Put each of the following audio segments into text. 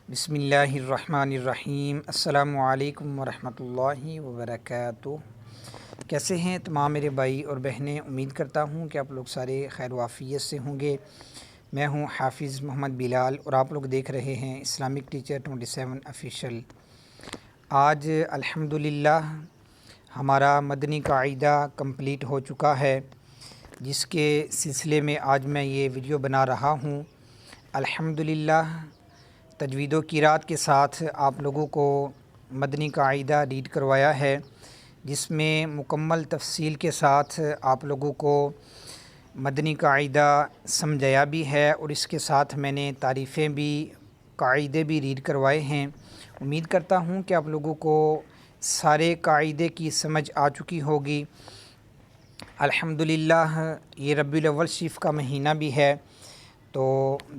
بسم اللہ الرحمن الرحیم۔ السلام علیکم ورحمتہ اللہ وبرکاتہ۔ کیسے ہیں تمام میرے بھائی اور بہنیں؟ امید کرتا ہوں کہ آپ لوگ سارے خیر و عافیت سے ہوں گے۔ میں ہوں حافظ محمد بلال اور آپ لوگ دیکھ رہے ہیں اسلامک ٹیچر 27 آفیشیل۔ آج الحمدللہ ہمارا مدنی قاعدہ کمپلیٹ ہو چکا ہے، جس کے سلسلے میں آج میں یہ ویڈیو بنا رہا ہوں۔ الحمدللہ تجوید و قرات کے ساتھ آپ لوگوں کو مدنی قاعدہ ریڈ کروایا ہے، جس میں مکمل تفصیل کے ساتھ آپ لوگوں کو مدنی قاعدہ سمجھایا بھی ہے، اور اس کے ساتھ میں نے تعریفیں بھی، قاعدے بھی ریڈ کروائے ہیں۔ امید کرتا ہوں کہ آپ لوگوں کو سارے قاعدے کی سمجھ آ چکی ہوگی۔ الحمدللہ یہ ربیع الاول شریف کا مہینہ بھی ہے، تو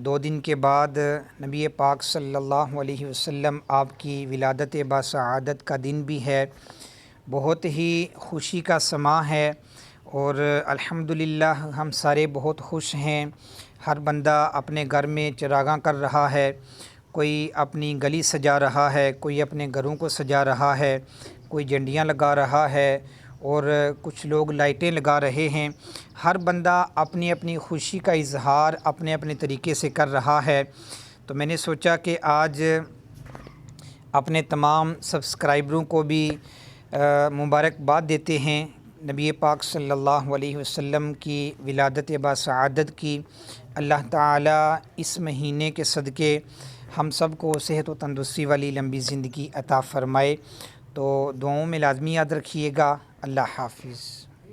2 دن کے بعد نبی پاک صلی اللہ علیہ وسلم آپ کی ولادت باسعادت کا دن بھی ہے۔ بہت ہی خوشی کا سماں ہے، اور الحمدللہ ہم سارے بہت خوش ہیں۔ ہر بندہ اپنے گھر میں چراغاں کر رہا ہے، کوئی اپنی گلی سجا رہا ہے، کوئی اپنے گھروں کو سجا رہا ہے، کوئی جھنڈیاں لگا رہا ہے، اور کچھ لوگ لائٹیں لگا رہے ہیں۔ ہر بندہ اپنی اپنی خوشی کا اظہار اپنے اپنے طریقے سے کر رہا ہے۔ تو میں نے سوچا کہ آج اپنے تمام سبسکرائبروں کو بھی مبارکباد دیتے ہیں نبی پاک صلی اللہ علیہ وسلم کی ولادت باسعادت کی۔ اللہ تعالیٰ اس مہینے کے صدقے ہم سب کو صحت و تندرستی والی لمبی زندگی عطا فرمائے۔ تو دعاؤں میں لازمی یاد رکھیے گا۔ اللہ حافظ۔